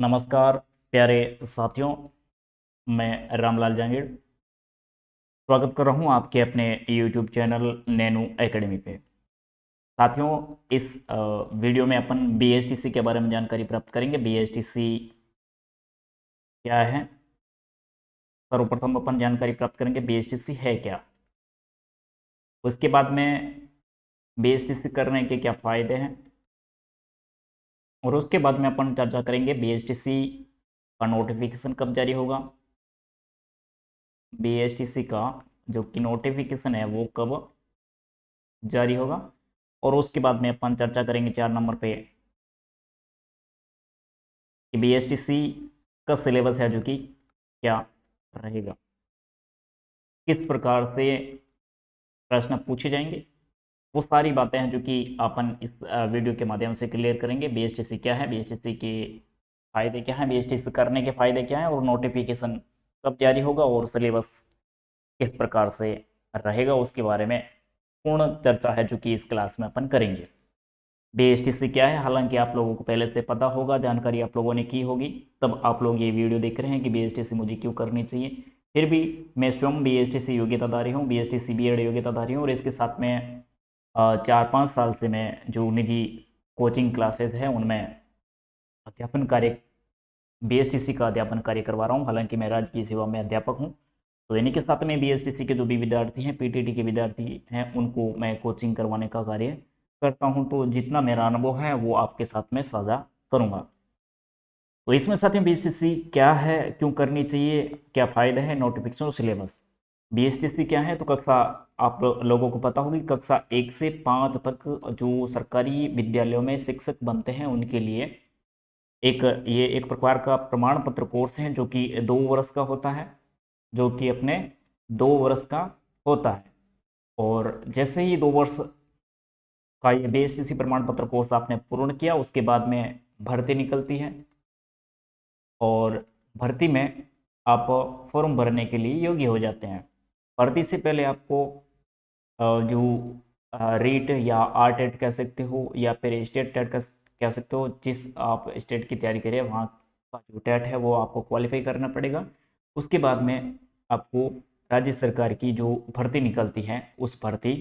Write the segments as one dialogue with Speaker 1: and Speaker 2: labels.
Speaker 1: नमस्कार प्यारे साथियों, मैं रामलाल जांगीड़ स्वागत कर रहा हूं आपके अपने YouTube चैनल नैनो एकेडमी पे। साथियों, इस वीडियो में अपन BSTC के बारे में जानकारी प्राप्त करेंगे। BSTC क्या है, सर्वप्रथम अपन जानकारी प्राप्त करेंगे BSTC है क्या। उसके बाद में BSTC करने के क्या फ़ायदे हैं, और उसके बाद में अपन चर्चा करेंगे BSTC का नोटिफिकेशन कब जारी होगा, BSTC का जो कि नोटिफिकेशन है वो कब जारी होगा, और उसके बाद में अपन चर्चा करेंगे 4 नंबर पे कि BSTC का सिलेबस है जो कि क्या रहेगा, किस प्रकार से प्रश्न पूछे जाएंगे। वो सारी बातें हैं जो कि अपन इस वीडियो के माध्यम से क्लियर करेंगे। BSTC क्या है, BSTC के फायदे क्या हैं, BSTC करने के फायदे क्या हैं, और नोटिफिकेशन कब जारी होगा, और सिलेबस किस प्रकार से रहेगा, उसके बारे में पूर्ण चर्चा है जो कि इस क्लास में अपन करेंगे। BSTC क्या है, हालांकि आप लोगों को पहले से पता होगा, जानकारी आप लोगों ने की होगी, तब आप लोग ये वीडियो देख रहे हैं कि BSTC मुझे क्यों करनी चाहिए। फिर भी मैं स्वयं BSTC योग्यताधारी हूँ, BSTC B.Ed योग्यताधारी हूँ, और इसके साथ में 4-5 साल से मैं जो निजी कोचिंग क्लासेस हैं उनमें अध्यापन कार्य, BSTC का अध्यापन कार्य करवा रहा हूँ। हालांकि मैं राजकीय सेवा में अध्यापक हूँ, तो इन्हीं के साथ में BSTC के जो भी विद्यार्थी हैं, PTT के विद्यार्थी हैं, उनको मैं कोचिंग करवाने का कार्य करता हूं। तो जितना मेरा अनुभव है वो आपके साथ में साझा करूंगा। तो इसमें साथियों BSTC क्या है, क्यों करनी चाहिए, क्या फायदे हैं, नोटिफिकेशन और सिलेबस। BSTC क्या है, तो कक्षा आप लोगों को पता होगी, कक्षा 1 से 5 तक जो सरकारी विद्यालयों में शिक्षक बनते हैं उनके लिए ये एक प्रकार का प्रमाण पत्र कोर्स है जो कि 2 वर्ष का होता है, जो कि अपने 2 वर्ष का होता है। और जैसे ही 2 वर्ष का ये BSTC प्रमाण पत्र कोर्स आपने पूर्ण किया, उसके बाद में भर्ती निकलती है, और भर्ती में आप फॉर्म भरने के लिए योग्य हो जाते हैं। भर्ती से पहले आपको जो रीट या RTET कह सकते हो, या फिर स्टेट टेट कह सकते हो, जिस आप स्टेट की तैयारी करें वहाँ का जो टेट है वो आपको क्वालिफाई करना पड़ेगा। उसके बाद में आपको राज्य सरकार की जो भर्ती निकलती है उस भर्ती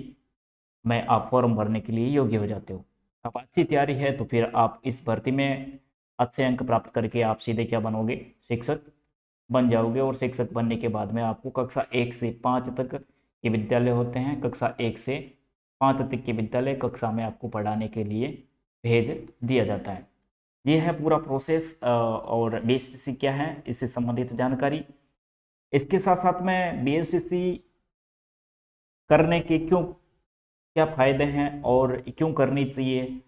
Speaker 1: में आप फॉर्म भरने के लिए योग्य हो जाते हो। अब अच्छी तैयारी है तो फिर आप इस भर्ती में अच्छे अंक प्राप्त करके आप सीधे क्या बनोगे, शिक्षक बन जाओगे। और शिक्षक बनने के बाद में आपको कक्षा 1 से 5 तक के विद्यालय होते हैं, कक्षा 1 से 5 तक के विद्यालय कक्षा में आपको पढ़ाने के लिए भेज दिया जाता है। ये है पूरा प्रोसेस। और BSTC क्या है, इससे संबंधित जानकारी। इसके साथ साथ में BSTC करने के क्यों, क्या फायदे हैं और क्यों करनी चाहिए,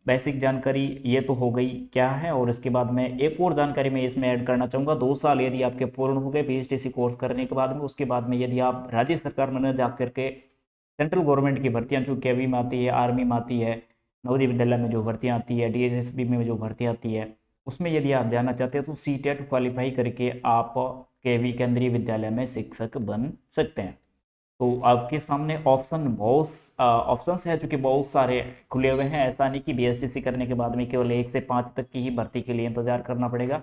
Speaker 1: बेसिक जानकारी ये तो हो गई क्या है। और इसके बाद में एक और जानकारी मैं इसमें ऐड करना चाहूँगा। 2 साल यदि आपके पूर्ण हो गए BSTC कोर्स करने के बाद में, उसके बाद में यदि आप राज्य सरकार में न जा करके सेंट्रल गवर्नमेंट की भर्तियां जो केवी में आती है, आर्मी में आती है, नवोदय विद्यालय में जो भर्तियां आती है, DSSB में जो भर्ती आती है, उसमें यदि आप जाना चाहते हैं तो CTET क्वालिफाई करके आप केवी केंद्रीय विद्यालय में शिक्षक बन सकते हैं। तो आपके सामने ऑप्शंस है जो कि बहुत सारे खुले हुए हैं। ऐसा नहीं कि BSTC करने के बाद में केवल 1 से 5 तक की ही भर्ती के लिए इंतजार करना पड़ेगा,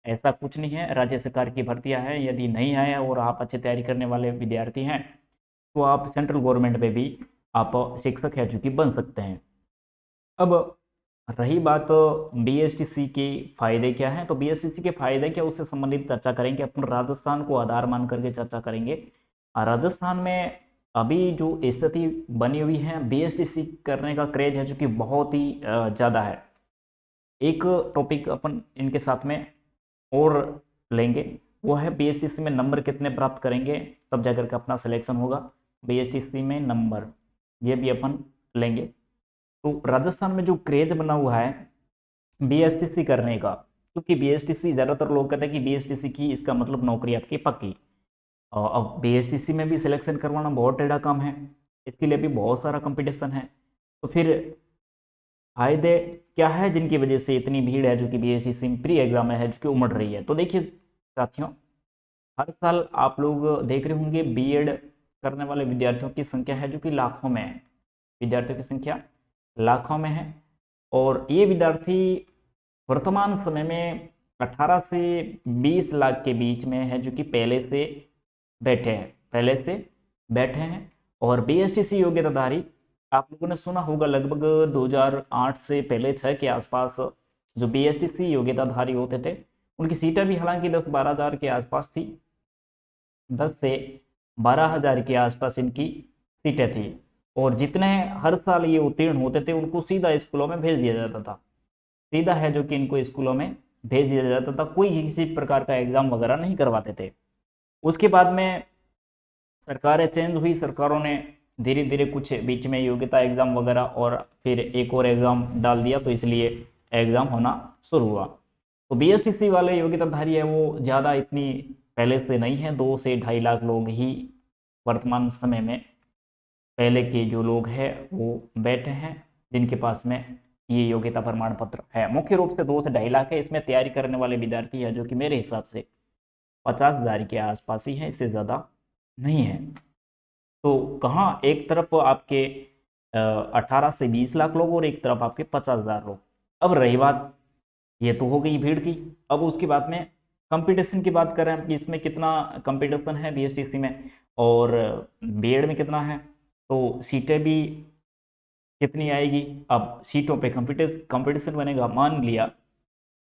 Speaker 1: ऐसा कुछ नहीं है। राज्य सरकार की भर्तियां हैं, यदि नहीं आया और आप अच्छी तैयारी करने वाले विद्यार्थी हैं तो आप सेंट्रल गवर्नमेंट में भी आप शिक्षक है जो कि बन सकते हैं। अब रही बात BSTC के फायदे क्या हैं, तो BSTC के फायदे क्या, उससे संबंधित चर्चा करेंगे। अपन राजस्थान को आधार मान करके चर्चा करेंगे। राजस्थान में अभी जो स्थिति बनी हुई है, BSTC करने का क्रेज है जो कि बहुत ही ज़्यादा है। एक टॉपिक अपन इनके साथ में और लेंगे, वो है BSTC में नंबर कितने प्राप्त करेंगे तब जाकर के अपना सिलेक्शन होगा। BSTC में नंबर ये भी अपन लेंगे। तो राजस्थान में जो क्रेज बना हुआ है BSTC करने का, क्योंकि BSTC ज़्यादातर लोग कहते हैं कि BSTC की इसका मतलब नौकरी आपकी पक्की। और अब BSTC में भी सिलेक्शन करवाना बहुत टेढ़ा काम है, इसके लिए भी बहुत सारा कंपटीशन है। तो फिर फायदे क्या है जिनकी वजह से इतनी भीड़ है जो कि BSTC में प्री एग्जाम में है जो कि उमड़ रही है। तो देखिए साथियों, हर साल आप लोग देख रहे होंगे B.Ed करने वाले विद्यार्थियों की संख्या है जो कि लाखों में है, विद्यार्थियों की संख्या लाखों में है। और ये विद्यार्थी वर्तमान समय में 18 से 20 लाख के बीच में है जो कि पहले से बैठे हैं और बीएसटीसी योग्यताधारी आप लोगों ने सुना होगा लगभग 2008 से पहले 6 के आसपास जो बीएसटीसी योग्यताधारी होते थे उनकी सीटें भी हालांकि 10-12 हज़ार के आसपास थी, 10 से 12 हज़ार के आसपास इनकी सीटें थी और जितने हर साल ये उत्तीर्ण होते थे उनको सीधा स्कूलों में भेज दिया जाता था, सीधा है जो कि इनको स्कूलों में भेज दिया जाता था, कोई किसी प्रकार का एग्ज़ाम वगैरह नहीं करवाते थे। उसके बाद में सरकारें चेंज हुई, सरकारों ने धीरे धीरे कुछ बीच में योग्यता एग्ज़ाम वगैरह और फिर एक और एग्ज़ाम डाल दिया, तो इसलिए एग्ज़ाम होना शुरू हुआ। तो बीएसटीसी वाले योग्यताधारी है वो ज़्यादा इतनी पहले से नहीं है, 2 से 2.5 लाख लोग ही वर्तमान समय में पहले के जो लोग हैं वो बैठे हैं जिनके पास में ये योग्यता प्रमाण पत्र है। मुख्य रूप से 2 से 2.5 लाख है। इसमें तैयारी करने वाले विद्यार्थी है जो कि मेरे हिसाब से 50 हज़ार के आसपास ही है, इससे ज़्यादा नहीं है। तो कहाँ एक तरफ आपके 18 से 20 लाख लोग और एक तरफ आपके 50 हज़ार लोग। अब रही बात, ये तो हो गई भीड़ की। अब उसके बाद में कंपटीशन की बात करें कि इसमें कितना कंपटीशन है बीएसटीसी में और बीएड में कितना है, तो सीटें भी कितनी आएगी। अब सीटों पे कंपटीशन बनेगा। मान लिया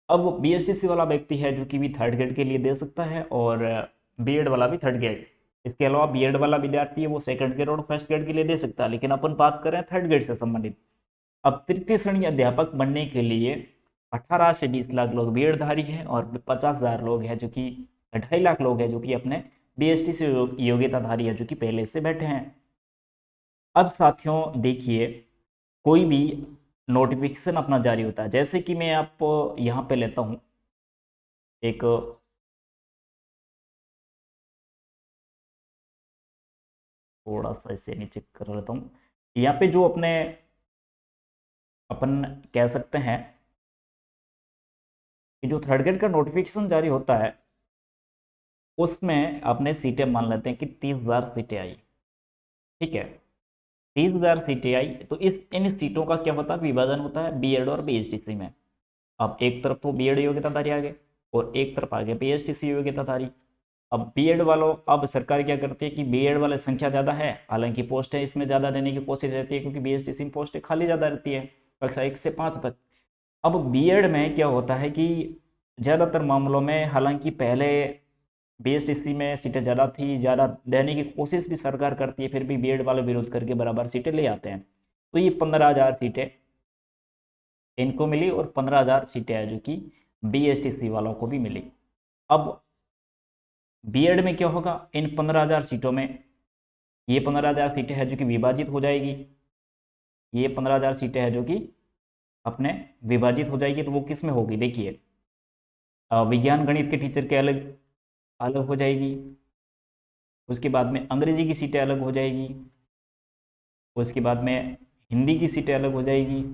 Speaker 1: अब बीएसटीसी वाला व्यक्ति है जो कि भी 3rd ग्रेड के लिए दे सकता है और बीएड वाला भी 3rd ग्रेड, इसके अलावा बीएड वाला विद्यार्थी है वो 2nd ग्रेड और 1st ग्रेड के लिए दे सकता है। लेकिन अपन बात करें 3rd ग्रेड से संबंधित, अब तृतीय श्रेणी अध्यापक बनने के लिए 18 से 20 लाख लोग बीएड धारी हैं और 50 हज़ार लोग हैं जो कि 2.5 लाख लोग हैं जो कि अपने बीएसटीसी योग्यताधारी है जो कि पहले से बैठे हैं। अब साथियों देखिए, कोई भी नोटिफिकेशन अपना जारी होता है, जैसे कि मैं आप यहाँ पे लेता हूँ एक थोड़ा सा इसे नीचे कर लेता हूँ, यहाँ पे जो अपन कह सकते हैं कि जो 3rd ग्रेड का नोटिफिकेशन जारी होता है उसमें अपने सीटें मान लेते हैं कि 30,000 सीटें आई, ठीक है। 30,000 सीटें आई तो इन सीटों का क्या होता है, विभाजन होता है बीएड और बीएसटीसी में। अब एक तरफ तो बीएड योग्यताधारी आ गए और एक तरफ आ गए बीएसटीसी योग्यताधारी। अब बीएड वालों, अब सरकार क्या करती है कि बीएड वाले संख्या ज़्यादा है, हालांकि पोस्टें इसमें ज़्यादा देने की कोशिश रहती है क्योंकि बीएसटीसी में पोस्टें खाली ज़्यादा रहती है कक्षा 1 से 5 तक। अब बीएड में क्या होता है कि ज़्यादातर मामलों में, हालांकि पहले बीएसटीसी में सीटें ज़्यादा थी, ज़्यादा देने की कोशिश भी सरकार करती है, फिर भी बीएड वाले विरोध करके बराबर सीटें ले आते हैं। तो ये 15,000 सीटें इनको मिली और 15,000 सीटें है जो कि बीएसटीसी वालों को भी मिली। अब बीएड में क्या होगा, इन 15,000 सीटों में ये 15,000 सीटें हैं जो कि विभाजित हो जाएगी, ये 15,000 सीटें हैं जो कि अपने विभाजित हो जाएगी। तो वो किस में होगी, देखिए विज्ञान गणित के टीचर के अलग अलग हो जाएगी, उसके बाद में अंग्रेजी की सीटें अलग हो जाएगी, उसके बाद में हिंदी की सीटें अलग हो जाएगी,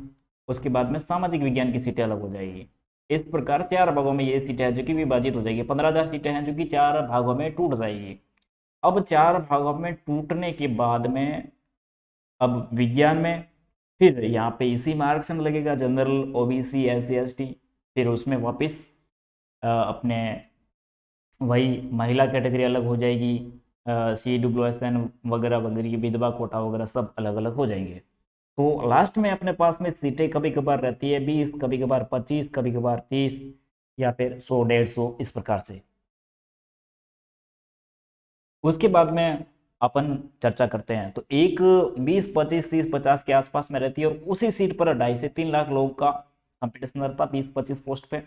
Speaker 1: उसके बाद में सामाजिक विज्ञान की सीटें अलग हो जाएगी। इस प्रकार 4 भागों में ये सीटें हैं जो कि विभाजित हो जाएगी। 15,000 सीटें हैं जो कि 4 भागों में टूट जाएगी। अब 4 भागों में टूटने के बाद में अब विज्ञान में फिर यहाँ पे इसी में आरक्षण लगेगा, जनरल, ओबीसी, एससी, एसटी, फिर उसमें वापस अपने वही महिला कैटेगरी अलग हो जाएगी, CWSN वगैरह वगैरह, विधवा कोटा वगैरह सब अलग अलग हो जाएंगे। तो लास्ट में अपने पास में सीटें कभी कभार रहती है 20, कभी कभार 25, कभी कभार 30 या फिर 100, 150 इस प्रकार से। उसके बाद में अपन चर्चा करते हैं तो एक 20, 25, 30, 50 के आसपास में रहती है और उसी सीट पर 2.5 से 3 लाख लोगों का कंपटीशन रहता है 20-25 पोस्ट पे।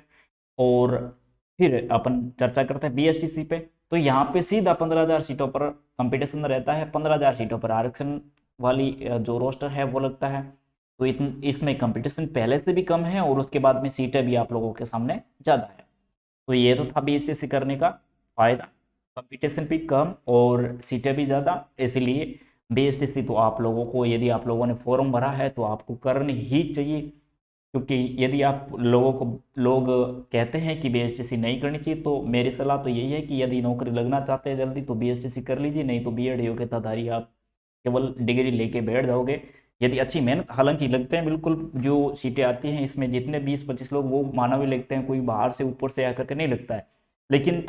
Speaker 1: और फिर अपन चर्चा करते हैं बीएसटीसी पे, तो यहाँ पे सीधा 15,000 सीटों पर कंपटीशन रहता है, 15,000 सीटों पर आरक्षण वाली जो रोस्टर है वो लगता है। तो इसमें कंपटीशन पहले से भी कम है और उसके बाद में सीटें भी आप लोगों के सामने ज़्यादा है। तो ये तो था बीएसटीसी करने का फायदा, कंपटीशन भी कम और सीटें भी ज़्यादा, इसलिए बीएसटीसी तो आप लोगों को, यदि आप लोगों ने फॉर्म भरा है तो आपको करनी ही चाहिए। क्योंकि यदि आप लोग कहते हैं कि बीएसटीसी नहीं करनी चाहिए, तो मेरी सलाह तो यही है कि यदि नौकरी लगना चाहते हैं जल्दी तो बीएसटीसी कर लीजिए, नहीं तो बीएड योग्यताधारी आप केवल डिग्री लेके बैठ जाओगे, यदि अच्छी मेहनत, हालांकि लगते हैं बिल्कुल जो सीटें आती हैं इसमें जितने 20-25 लोग वो मानव लगते हैं, कोई बाहर से ऊपर से आकर के नहीं लगता है, लेकिन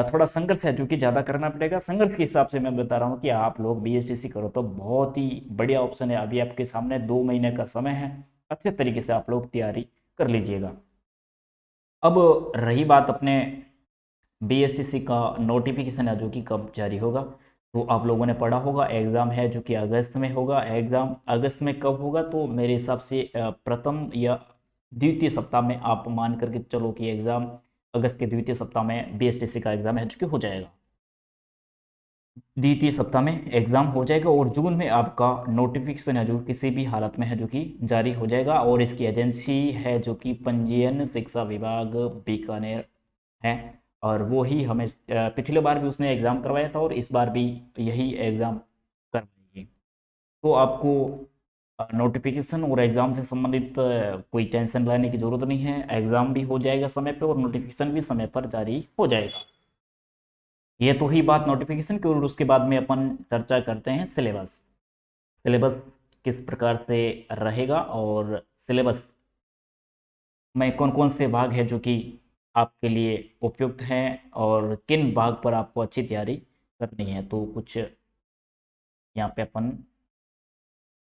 Speaker 1: थोड़ा संघर्ष है जो कि ज़्यादा करना पड़ेगा। संघर्ष के हिसाब से मैं बता रहा हूँ कि आप लोग बीएसटीसी करो तो बहुत ही बढ़िया ऑप्शन है। अभी आपके सामने 2 महीने का समय है, अच्छे तरीके से आप लोग तैयारी कर लीजिएगा। अब रही बात अपने बीएसटीसी का नोटिफिकेशन है जो कि कब जारी होगा, तो आप लोगों ने पढ़ा होगा एग्ज़ाम है जो कि अगस्त में होगा। एग्ज़ाम अगस्त में कब होगा, तो मेरे हिसाब से प्रथम या द्वितीय सप्ताह में आप मान करके चलो कि एग्ज़ाम अगस्त के द्वितीय सप्ताह में बीएसटीसी का एग्ज़ाम है जो कि हो जाएगा। द्वितीय सप्ताह में एग्ज़ाम हो जाएगा और जून में आपका नोटिफिकेशन है जो किसी भी हालत में है जो कि जारी हो जाएगा। और इसकी एजेंसी है जो कि पंजीयन शिक्षा विभाग बीकानेर है, और वो ही हमें पिछले बार भी उसने एग्ज़ाम करवाया था और इस बार भी यही एग्ज़ाम करवाएगी। तो आपको नोटिफिकेशन और एग्ज़ाम से संबंधित कोई टेंशन लेने की ज़रूरत नहीं है। एग्ज़ाम भी हो जाएगा समय पे और नोटिफिकेशन भी समय पर जारी हो जाएगा। ये तो ही बात नोटिफिकेशन की, और उसके बाद में अपन चर्चा करते हैं सिलेबस। सिलेबस किस प्रकार से रहेगा और सिलेबस में कौन कौन से भाग है जो कि आपके लिए उपयुक्त हैं और किन भाग पर आपको अच्छी तैयारी करनी है। तो कुछ यहाँ पे अपन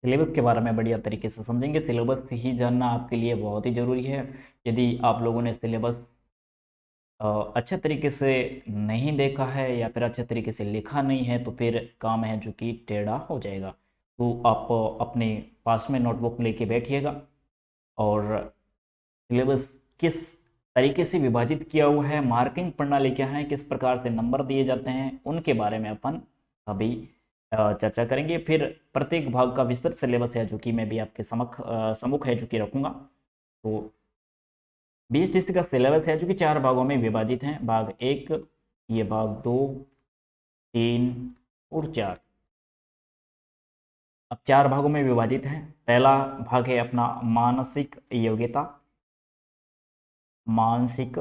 Speaker 1: सिलेबस के बारे में बढ़िया तरीके से समझेंगे। सिलेबस ही जानना आपके लिए बहुत ही ज़रूरी है। यदि आप लोगों ने सिलेबस अच्छे तरीके से नहीं देखा है या फिर अच्छे तरीके से लिखा नहीं है तो फिर काम है जो कि टेढ़ा हो जाएगा। तो आप अपने पास में नोटबुक लेके बैठिएगा और सिलेबस किस तरीके से विभाजित किया हुआ है, मार्किंग प्रणाली क्या है, किस प्रकार से नंबर दिए जाते हैं, उनके बारे में अपन अभी चर्चा करेंगे। फिर प्रत्येक भाग का विस्तृत सिलेबस है जो कि मैं भी आपके सम्मुख है जो कि रखूँगा। तो बीएसटीसी का सिलेबस है जो कि 4 भागों में विभाजित है। भाग 1, ये भाग 2, 3 और 4। अब 4 भागों में विभाजित है। पहला भाग है अपना मानसिक योग्यता, मानसिक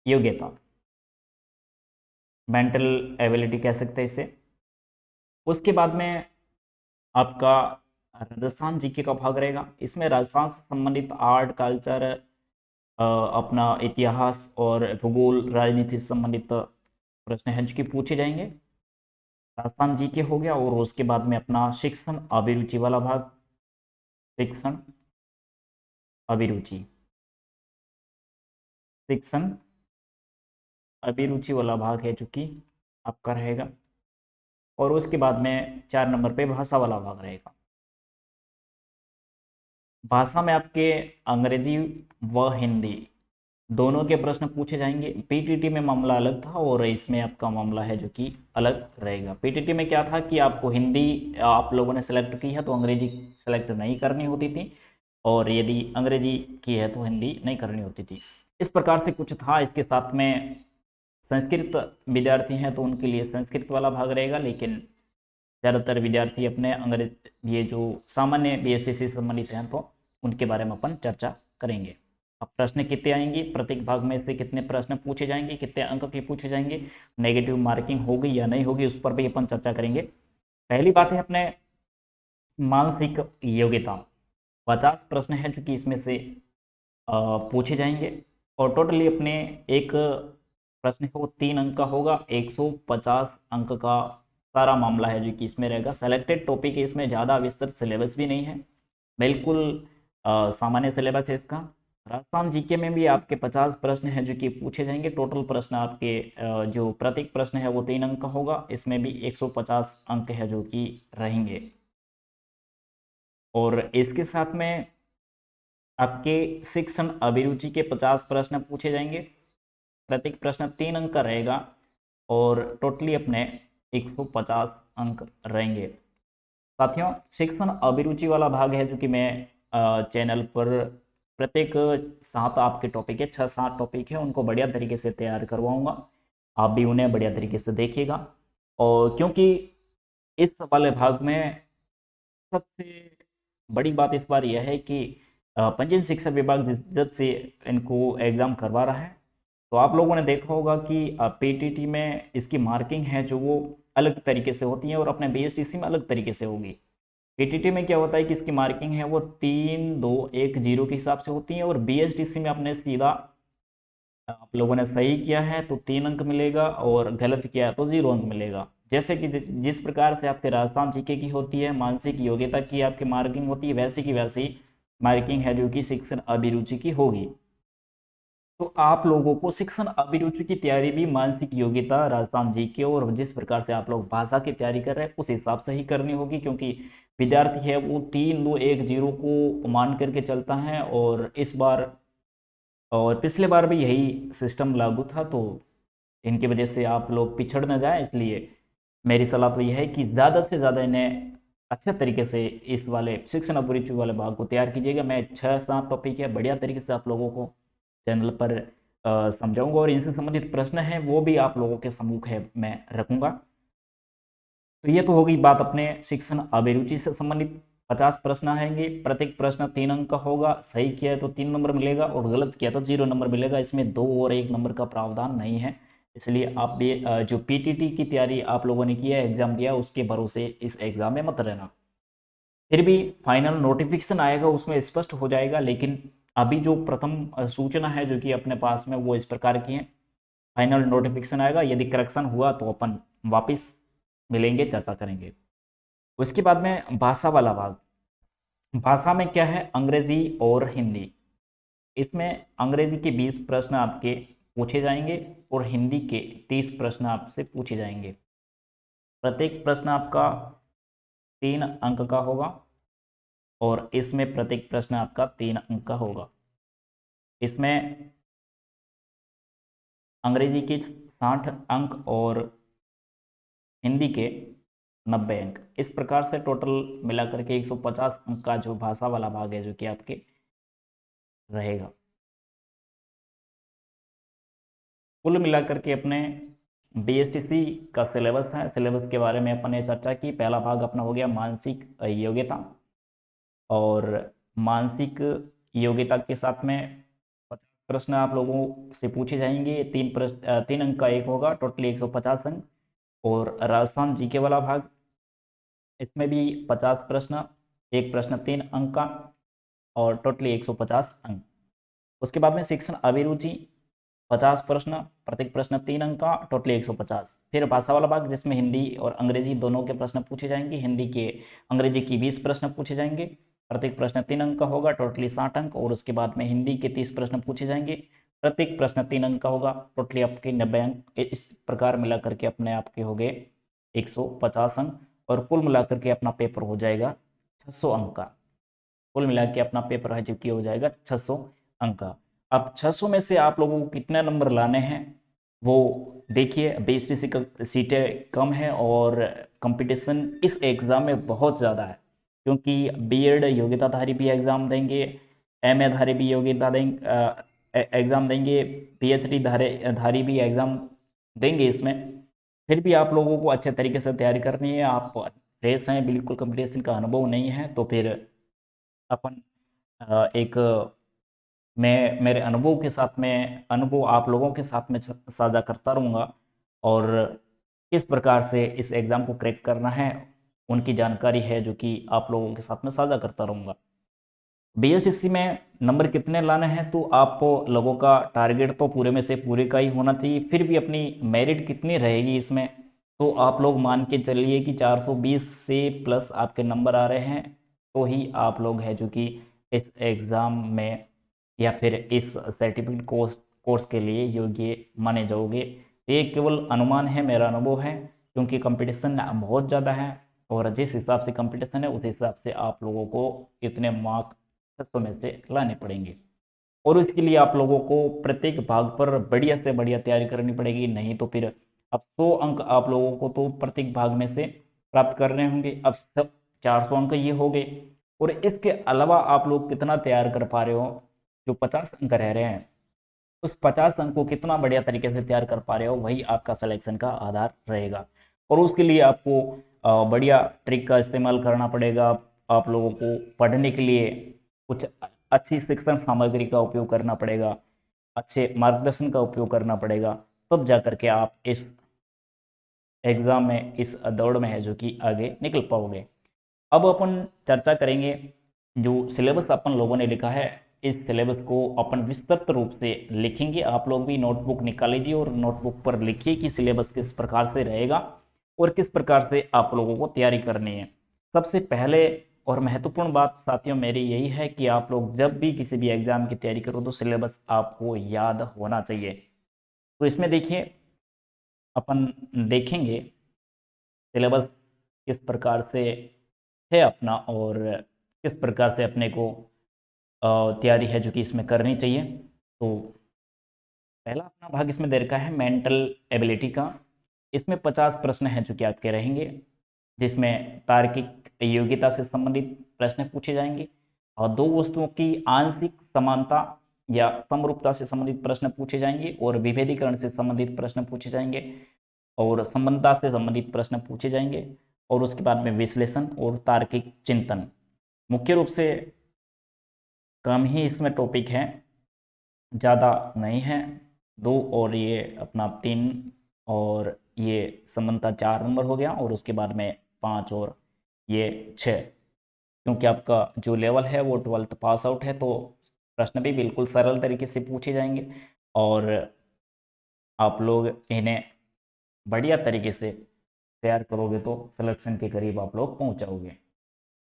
Speaker 1: योग्यता, मेंटल एबिलिटी कह सकते हैं इसे। उसके बाद में आपका राजस्थान जीके का भाग रहेगा। इसमें राजस्थान से संबंधित आर्ट, कल्चर, अपना इतिहास और भूगोल, राजनीति से संबंधित प्रश्न हैं जो कि पूछे जाएंगे। राजस्थान जीके हो गया। और उसके बाद में अपना शिक्षण अभिरुचि वाला भाग, शिक्षण अभिरुचि, शिक्षण अभिरुचि वाला भाग है जो कि आपका रहेगा। और उसके बाद में 4 नंबर पे भाषा वाला भाग रहेगा। भाषा में आपके अंग्रेजी व हिंदी दोनों के प्रश्न पूछे जाएंगे। पीटीटी में मामला अलग था और इसमें आपका मामला है जो कि अलग रहेगा। पीटीटी में क्या था कि आपको हिंदी आप लोगों ने सेलेक्ट की है तो अंग्रेजी सेलेक्ट नहीं करनी होती थी, और यदि अंग्रेजी की है तो हिंदी नहीं करनी होती थी। इस प्रकार से कुछ था। इसके साथ में संस्कृत विद्यार्थी हैं तो उनके लिए संस्कृत वाला भाग रहेगा, लेकिन ज़्यादातर विद्यार्थी अपने अंग्रेज ये जो सामान्य बीएसटीसी से संबंधित हैं तो उनके बारे में अपन चर्चा करेंगे। अब प्रश्न कितने आएंगे, प्रत्येक भाग में से कितने प्रश्न पूछे जाएंगे, कितने अंक के पूछे जाएंगे, नेगेटिव मार्किंग होगी या नहीं होगी, उस पर भी अपन चर्चा करेंगे। पहली बात है अपने मानसिक योग्यता। 50 प्रश्न है जो कि इसमें से पूछे जाएंगे, और टोटली अपने एक प्रश्न को 3 अंक का होगा। 150 अंक का सारा मामला है जो कि इसमें रहेगा। सेलेक्टेड टॉपिक है, इसमें ज़्यादा विस्तृत सिलेबस भी नहीं है, बिल्कुल सामान्य सिलेबस है इसका। राजस्थान जीके में भी आपके 50 प्रश्न हैं जो कि पूछे जाएंगे। टोटल प्रश्न आपके जो प्रत्येक प्रश्न है वो 3 अंक का होगा। इसमें भी 150 अंक है जो कि रहेंगे। और इसके साथ में आपके शिक्षण अभिरुचि के 50 प्रश्न पूछे जाएंगे। प्रत्येक प्रश्न 3 अंक का रहेगा और टोटली अपने 150 अंक रहेंगे। साथियों, शिक्षण अभिरुचि वाला भाग है जो कि मैं चैनल पर प्रत्येक 7 आपके टॉपिक है, 6-7 टॉपिक है, उनको बढ़िया तरीके से तैयार करवाऊंगा। आप भी उन्हें बढ़िया तरीके से देखिएगा। और क्योंकि इस वाले भाग में सबसे बड़ी बात इस बार यह है कि पंजीयन शिक्षा विभाग जब से इनको एग्ज़ाम करवा रहा है, तो आप लोगों ने देखा होगा कि पीटीटी में इसकी मार्किंग है जो वो अलग तरीके से होती है और अपने बीएसटीसी में अलग तरीके से होगी। पीटीटी में क्या होता है कि इसकी मार्किंग है वो 3 2 1 0 के हिसाब से होती है, और बीएसटीसी में आपने सीधा, आप लोगों ने सही किया है तो 3 अंक मिलेगा और गलत किया है तो 0 अंक मिलेगा। जैसे कि जिस प्रकार से आपके राजस्थान जीके की होती है, मानसिक योग्यता की आपकी मार्किंग होती है, वैसी की वैसी मार्किंग है जो कि शिक्षण अभिरुचि की होगी। तो आप लोगों को शिक्षण अभिरुचि की तैयारी भी मानसिक योग्यता, राजस्थान जीके और जिस प्रकार से आप लोग भाषा की तैयारी कर रहे हैं उस हिसाब से ही करनी होगी, क्योंकि विद्यार्थी है वो 3 2 1 0 को मान करके चलता है, और इस बार और पिछले बार भी यही सिस्टम लागू था, तो इनकी वजह से आप लोग पिछड़ न जाए, इसलिए मेरी सलाह तो यह है कि ज़्यादा से ज़्यादा इन्हें अच्छे तरीके से इस वाले शिक्षण अभिरुचि वाले भाग को तैयार कीजिएगा। मैं 6 7 टॉपिक है बढ़िया तरीके से आप लोगों को चैनल पर समझाऊंगा, और इनसे संबंधित प्रश्न हैं वो भी आप लोगों के सम्मुख है मैं रखूंगा। तो ये तो होगी बात अपने शिक्षण अभिरुचि से संबंधित। 50 प्रश्न आएंगे, प्रत्येक प्रश्न 3 अंक का होगा, सही किया है तो 3 नंबर मिलेगा और गलत किया तो 0 नंबर मिलेगा। इसमें 2 और 1 नंबर का प्रावधान नहीं है, इसलिए आप भी जो पीटीटी की तैयारी आप लोगों ने किया है, एग्जाम दिया, उसके भरोसे इस एग्जाम में मत रहना। फिर भी फाइनल नोटिफिकेशन आएगा उसमें स्पष्ट हो जाएगा, लेकिन अभी जो प्रथम सूचना है जो कि अपने पास में वो इस प्रकार की है। फाइनल नोटिफिकेशन आएगा, यदि करेक्शन हुआ तो अपन वापस मिलेंगे, चर्चा करेंगे। उसके बाद में भाषा वाला भाग। भाषा में क्या है, अंग्रेजी और हिंदी। इसमें अंग्रेजी के 20 प्रश्न आपके पूछे जाएंगे और हिंदी के 30 प्रश्न आपसे पूछे जाएंगे। प्रत्येक प्रश्न आपका 3 अंक का होगा, और इसमें प्रत्येक प्रश्न आपका 3 अंक का होगा। इसमें अंग्रेजी के 60 अंक और हिंदी के 90 अंक, इस प्रकार से टोटल मिलाकर के 150 अंक का जो भाषा वाला भाग है जो कि आपके रहेगा। कुल मिलाकर के अपने बीएसटीसी का सिलेबस है, सिलेबस के बारे में अपन ने चर्चा की। पहला भाग अपना हो गया मानसिक योग्यता, और मानसिक योग्यता के साथ में 50 प्रश्न आप लोगों से पूछे जाएंगे। 3 अंक का एक होगा, टोटली 150 अंक। और राजस्थान जीके वाला भाग, इसमें भी 50 प्रश्न, एक प्रश्न 3 अंक का, और टोटली 150 अंक। उसके बाद में शिक्षण अभिरुचि, 50 प्रश्न, प्रत्येक प्रश्न 3 अंक का, टोटली 150। फिर भाषा वाला भाग जिसमें हिंदी और अंग्रेजी दोनों के प्रश्न पूछे जाएंगे। हिंदी के अंग्रेजी की 20 प्रश्न पूछे जाएंगे, प्रत्येक प्रश्न 3 अंक का होगा, टोटली 60 अंक। और उसके बाद में हिंदी के 30 प्रश्न पूछे जाएंगे, प्रत्येक प्रश्न 3 अंक का होगा, टोटली आपके 90 अंक। इस प्रकार मिला करके अपने आपके हो गए 150 अंक, और कुल मिलाकर के अपना पेपर हो जाएगा 600 अंक का। कुल मिला के अपना पेपर है जो कि हो जाएगा 600 अंक का। अब 600 में से आप लोगों को कितने नंबर लाने हैं वो देखिए। बीएसटीसी का सीटें कम है और कंपटीशन इस एग्ज़ाम में बहुत ज़्यादा है, क्योंकि बीएड योग्यताधारी भी एग्ज़ाम देंगे, एमए धारी भी योग्यता देंगे, एग्ज़ाम देंगे, पीएचडी धारी भी एग्ज़ाम देंगे इसमें। फिर भी आप लोगों को अच्छे तरीके से तैयारी करनी है। आप फ्रेश हैं, बिल्कुल कंपटीशन का अनुभव नहीं है, तो फिर अपन एक मैं मेरे अनुभव के साथ में अनुभव आप लोगों के साथ में साझा करता रहूँगा, और किस प्रकार से इस एग्ज़ाम को क्रैक करना है उनकी जानकारी है जो कि आप लोगों के साथ में साझा करता रहूँगा। बीएसएससी में नंबर कितने लाने हैं, तो आप लोगों का टारगेट तो पूरे में से पूरे का ही होना चाहिए। फिर भी अपनी मेरिट कितनी रहेगी इसमें, तो आप लोग मान के चलिए कि 420 से प्लस आपके नंबर आ रहे हैं, तो ही आप लोग हैं जो कि इस एग्ज़ाम में या फिर इस सर्टिफिकेट कोर्स के लिए योग्य माने जाओगे। ये केवल अनुमान है, मेरा अनुभव है, क्योंकि कंपटीशन बहुत ज़्यादा है, और जिस हिसाब से कंपटीशन है उस हिसाब से आप लोगों को इतने मार्क 600 में से लाने पड़ेंगे। और उसके लिए आप लोगों को प्रत्येक भाग पर बढ़िया से बढ़िया तैयारी करनी पड़ेगी, नहीं तो फिर अब 100 अंक आप लोगों को तो प्रत्येक भाग में से प्राप्त करने होंगे। अब सब 400 अंक ये हो गए, और इसके अलावा आप लोग कितना तैयार कर पा रहे हो, जो 50 अंक रह रहे हैं उस 50 अंक को कितना बढ़िया तरीके से तैयार कर पा रहे हो, वही आपका सिलेक्शन का आधार रहेगा। और उसके लिए आपको बढ़िया ट्रिक का इस्तेमाल करना पड़ेगा। आप लोगों को पढ़ने के लिए कुछ अच्छी शिक्षण सामग्री का उपयोग करना पड़ेगा, अच्छे मार्गदर्शन का उपयोग करना पड़ेगा, तब जा करके आप इस एग्ज़ाम में, इस दौड़ में है जो कि आगे निकल पाओगे। अब अपन चर्चा करेंगे जो सिलेबस अपन लोगों ने लिखा है, इस सिलेबस को अपन विस्तृत रूप से लिखेंगे। आप लोग भी नोटबुक निकाल लीजिए और नोटबुक पर लिखिए कि सिलेबस किस प्रकार से रहेगा और किस प्रकार से आप लोगों को तैयारी करनी है। सबसे पहले और महत्वपूर्ण बात साथियों मेरी यही है कि आप लोग जब भी किसी भी एग्जाम की तैयारी करो तो सिलेबस आपको याद होना चाहिए। तो इसमें देखिए अपन देखेंगे सिलेबस किस प्रकार से है अपना और किस प्रकार से अपने को तैयारी है जो कि इसमें करनी चाहिए। तो पहला अपना भाग इसमें दे रखा है मेंटल एबिलिटी का। इसमें 50 प्रश्न हैं जो कि आपके रहेंगे, जिसमें तार्किक योग्यता से संबंधित प्रश्न पूछे जाएंगे और दो वस्तुओं की आंशिक समानता या समरूपता से संबंधित प्रश्न पूछे जाएंगे और विभेदीकरण से संबंधित प्रश्न पूछे जाएंगे और संबंधता से संबंधित प्रश्न पूछे जाएंगे और उसके बाद में विश्लेषण और तार्किक चिंतन। मुख्य रूप से कम ही इसमें टॉपिक हैं, ज़्यादा नहीं है। दो और ये अपना 3 और ये समानता 4 नंबर हो गया और उसके बाद में 5 और ये 6। क्योंकि आपका जो लेवल है वो 12th पास आउट है तो प्रश्न भी बिल्कुल सरल तरीके से पूछे जाएंगे और आप लोग इन्हें बढ़िया तरीके से तैयार करोगे तो सिलेक्शन के करीब आप लोग पहुंच जाओगे।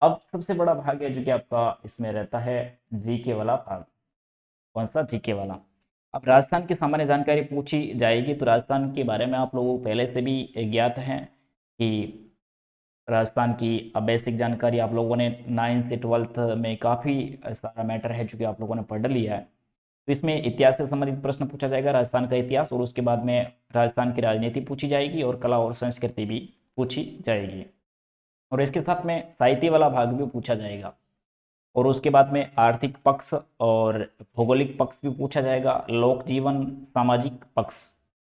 Speaker 1: अब सबसे बड़ा भाग है जो कि आपका इसमें रहता है जीके वाला भाग। कौन सा? जीके वाला। अब राजस्थान की सामान्य जानकारी पूछी जाएगी तो राजस्थान के बारे में आप लोगों को पहले से भी ज्ञात है कि राजस्थान की बेसिक जानकारी आप लोगों ने 9th से 12th में काफ़ी सारा मैटर है जो कि आप लोगों ने पढ़ लिया है। तो इसमें इतिहास से संबंधित प्रश्न पूछा जाएगा, राजस्थान का इतिहास, और उसके बाद में राजस्थान की राजनीति पूछी जाएगी और कला और संस्कृति भी पूछी जाएगी और इसके साथ में साहित्य वाला भाग भी पूछा जाएगा और उसके बाद में आर्थिक पक्ष और भौगोलिक पक्ष भी पूछा जाएगा, लोक जीवन, सामाजिक पक्ष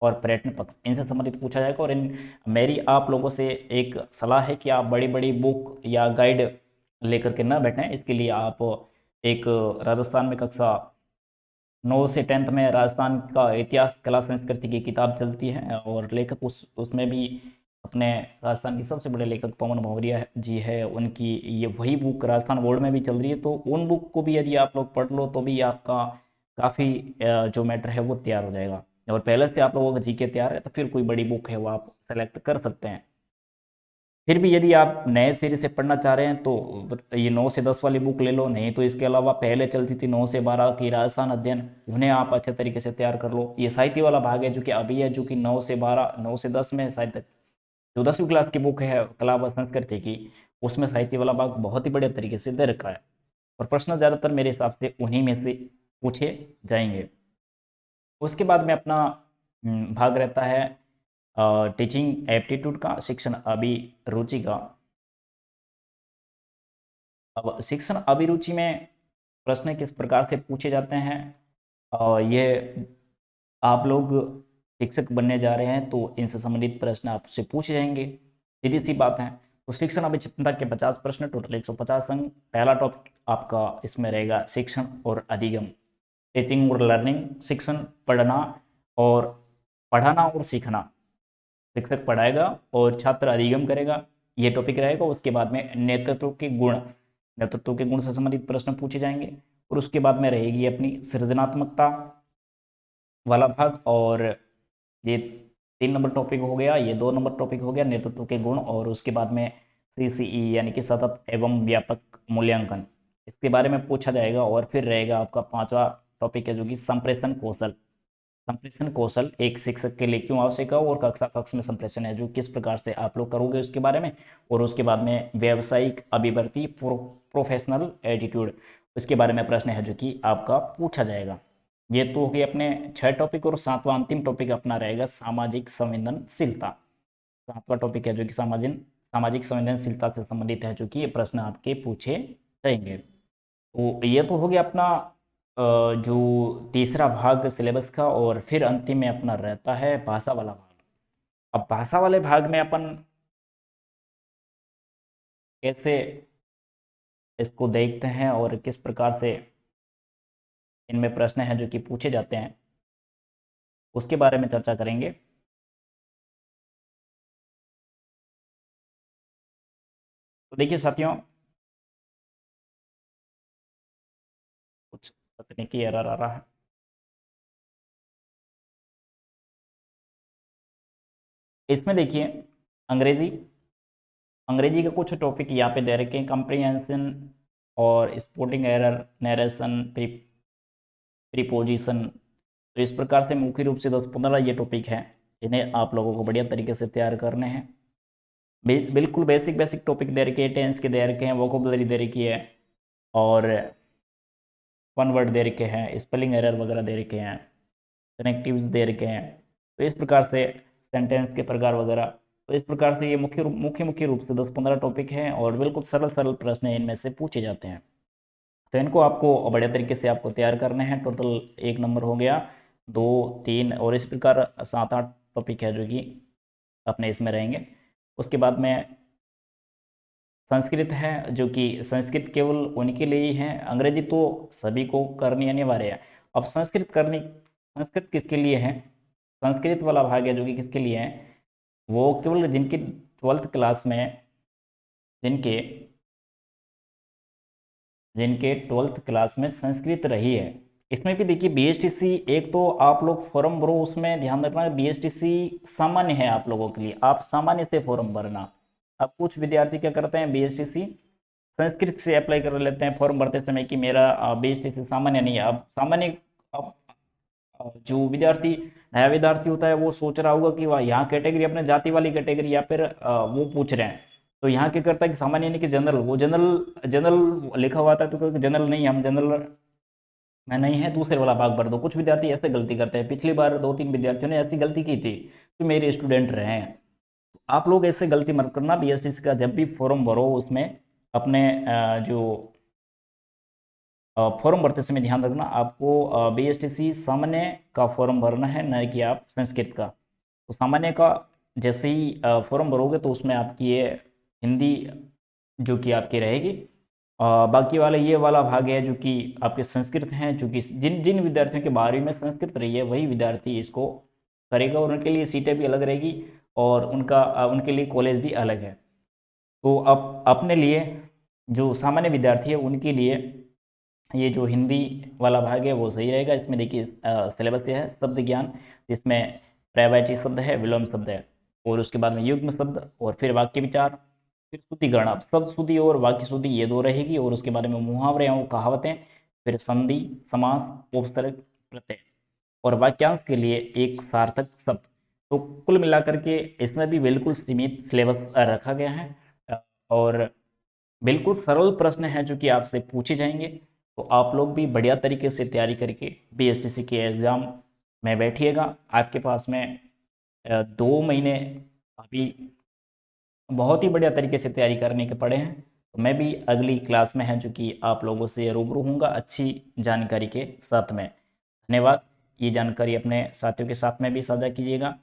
Speaker 1: और पर्यटन पक्ष इनसे संबंधित पूछा जाएगा। और इन मेरी आप लोगों से एक सलाह है कि आप बड़ी बड़ी बुक या गाइड लेकर के न बैठें। इसके लिए आप एक राजस्थान में कक्षा 9 से 10th में राजस्थान का इतिहास, कला, संस्कृति की किताब चलती है और लेखक उसमें भी अपने राजस्थान के सबसे बड़े लेखक पवन भौरिया जी है, उनकी ये वही बुक राजस्थान बोर्ड में भी चल रही है। तो उन बुक को भी यदि आप लोग पढ़ लो तो भी आपका काफ़ी जो मैटर है वो तैयार हो जाएगा। और पहले से आप लोगों का जीके तैयार है तो फिर कोई बड़ी बुक है वो आप सेलेक्ट कर सकते हैं। फिर भी यदि आप नए सिरे से पढ़ना चाह रहे हैं तो ये 9 से 10 वाली बुक ले लो, नहीं तो इसके अलावा पहले चलती थी 9 से 12 की राजस्थान अध्ययन, उन्हें आप अच्छे तरीके से तैयार कर लो। ये साहित्य वाला भाग है जो कि अभी है, जो कि 9 से 12, 9 से 10 में शायद जो 10वीं क्लास की बुक है कला व संस्कृति की, उसमें साहित्य वाला भाग बहुत ही बढ़िया तरीके से दे रखा है और प्रश्न ज़्यादातर मेरे हिसाब से उन्हीं में से पूछे जाएंगे। उसके बाद में अपना भाग रहता है टीचिंग एप्टीट्यूड का, शिक्षण अभिरुचि का। अब शिक्षण अभिरुचि में प्रश्न किस प्रकार से पूछे जाते हैं, ये आप लोग शिक्षक बनने जा रहे हैं तो इनसे संबंधित प्रश्न आपसे पूछे जाएंगे, सीधी सी बात है। तो शिक्षण अभिचिंतनता के 50 प्रश्न, टोटल 150 अंक। पहला टॉपिक आपका इसमें रहेगा शिक्षण और अधिगम, टीचिंग और लर्निंग, शिक्षण पढ़ना और पढ़ाना और सीखना। शिक्षक पढ़ाएगा और छात्र अधिगम करेगा, ये टॉपिक रहेगा। उसके बाद में नेतृत्व के गुण, नेतृत्व के गुण से संबंधित प्रश्न पूछे जाएंगे और उसके बाद में रहेगी अपनी सृजनात्मकता वाला भाग। और ये 3 नंबर टॉपिक हो गया, ये 2 नंबर टॉपिक हो गया नेतृत्व के गुण। और उसके बाद में CCE यानी कि सतत एवं व्यापक मूल्यांकन, इसके बारे में पूछा जाएगा। और फिर रहेगा आपका 5वां टॉपिक है जो कि संप्रेषण कौशल। संप्रेषण कौशल एक शिक्षक के लिए क्यों आवश्यक है और कक्षा कक्ष में संप्रेषण है जो किस प्रकार से आप लोग करोगे उसके बारे में। और उसके बाद में व्यावसायिक अभिवृत्ति, प्रोफेशनल एटीट्यूड, उसके बारे में प्रश्न है जो कि आपका पूछा जाएगा। ये तो हो गए अपने 6 टॉपिक। और 7वां अंतिम टॉपिक अपना रहेगा सामाजिक संवेदनशीलता। 7वां टॉपिक है जो कि सामाजिक संवेदनशीलता से संबंधित है जो कि ये प्रश्न आपके पूछे जाएंगे। तो ये तो हो गया अपना जो तीसरा भाग सिलेबस का। और फिर अंतिम में अपना रहता है भाषा वाला भाग। अब भाषा वाले भाग में अपन कैसे इसको देखते हैं और किस प्रकार से इनमें प्रश्न हैं जो कि पूछे जाते हैं, उसके बारे में चर्चा करेंगे। तो तो देखिए साथियों, कुछ तकनीकी एरर आ रहा है। इसमें देखिए अंग्रेजी अंग्रेजी के कुछ टॉपिक यहाँ पे दे रखे हैं, कंप्रीहेंशन और स्पोर्टिंग एरर, नरेशन, प्रीपोजिशन। तो इस प्रकार से मुख्य रूप से 10-15 ये टॉपिक हैं जिन्हें आप लोगों को बढ़िया तरीके से तैयार करने हैं। बिल्कुल बेसिक बेसिक टॉपिक दे रखे हैं, टेंस के दे रखे हैं, वोकेबुलरी दे रखी है, और वन वर्ड दे रखे हैं, स्पेलिंग एरर वगैरह दे रखे हैं, कनेक्टिव्स दे रखे हैं। तो इस प्रकार से सेंटेंस के प्रकार वगैरह, तो इस प्रकार से ये मुख्य रूप से 10-15 टॉपिक हैं और बिल्कुल सरल सरल प्रश्न इनमें से पूछे जाते हैं। तो इनको आपको बढ़िया तरीके से आपको तैयार करने हैं। टोटल 1 नंबर हो गया, 2, 3 और इस प्रकार 7-8 टॉपिक है जो कि अपने इसमें रहेंगे। उसके बाद में संस्कृत है, जो कि संस्कृत केवल उनके लिए ही है, अंग्रेजी तो सभी को करनी अनिवार्य है। अब संस्कृत किसके लिए है? संस्कृत वाला भाग है जो कि किसके लिए है? वो केवल जिनकी 12th क्लास में जिनके जिनके 12th क्लास में संस्कृत रही है। इसमें भी देखिए बीएसटीसी, एक तो आप लोग फॉर्म भरो, उसमें ध्यान रखना बीएसटीसी सामान्य है आप लोगों के लिए, आप सामान्य से फॉर्म भरना। अब कुछ विद्यार्थी क्या करते हैं, बीएसटीसी संस्कृत से अप्लाई कर लेते हैं फॉर्म भरते समय कि मेरा बीएसटीसी सामान्य नहीं है। अब सामान्य, अब जो विद्यार्थी नया विद्यार्थी होता है वो सोच रहा होगा कि वह यहाँ कैटेगरी अपने जाति वाली कैटेगरी या फिर वो पूछ रहे हैं, तो यहाँ क्या करता है कि सामान्य यानी कि जनरल, वो जनरल जनरल लिखा हुआ था तो जनरल नहीं, हम जनरल में नहीं है, दूसरे वाला भाग भर दो। कुछ विद्यार्थी ऐसे गलती करते हैं, पिछली बार 2-3 विद्यार्थियों ने ऐसी गलती की थी तो मेरे स्टूडेंट रहे हैं। आप लोग ऐसे गलती मत करना, बीएसटीसी का जब भी फॉर्म भरो उसमें अपने जो फॉर्म भरते समय ध्यान रखना, आपको बीएसटीसी सामान्य का फॉर्म भरना है, न कि आप संस्कृत का। तो सामान्य का जैसे ही फॉर्म भरोगे तो उसमें आपकी ये हिंदी जो कि आपकी रहेगी, बाकी वाला ये वाला भाग है जो कि आपके संस्कृत हैं, जो कि जिन जिन विद्यार्थियों के 12वीं में संस्कृत रही है वही विद्यार्थी इसको करेगा, और उनके लिए सीटें भी अलग रहेगी और उनके लिए कॉलेज भी अलग है। तो अब अपने लिए जो सामान्य विद्यार्थी है उनके लिए ये जो हिंदी वाला भाग है वो सही रहेगा। इसमें देखिए सिलेबस यह है, शब्द ज्ञान, जिसमें पर्यायवाची शब्द है, विलोम शब्द है, और उसके बाद में युग्म शब्द, और फिर वाक्य विचार, फिर शुद्धिकरण। अब शब्द शुद्धि और वाक्य शुद्धि ये 2 रहेगी, और उसके बारे में मुहावरे और कहावतें, फिर संधि, समास, उपसर्ग, प्रत्यय, और वाक्यांश के लिए एक सार्थक शब्द। तो कुल मिलाकर के इसमें भी बिल्कुल सीमित सिलेबस रखा गया है, और बिल्कुल सरल प्रश्न हैं जो कि आपसे पूछे जाएंगे। तो आप लोग भी बढ़िया तरीके से तैयारी करके बीएसटीसी के एग्ज़ाम में बैठिएगा। आपके पास में 2 महीने अभी बहुत ही बढ़िया तरीके से तैयारी करने के पड़े हैं। तो मैं भी अगली क्लास में है जो कि आप लोगों से रूबरू हूँगा अच्छी जानकारी के साथ में। धन्यवाद। ये जानकारी अपने साथियों के साथ में भी साझा कीजिएगा।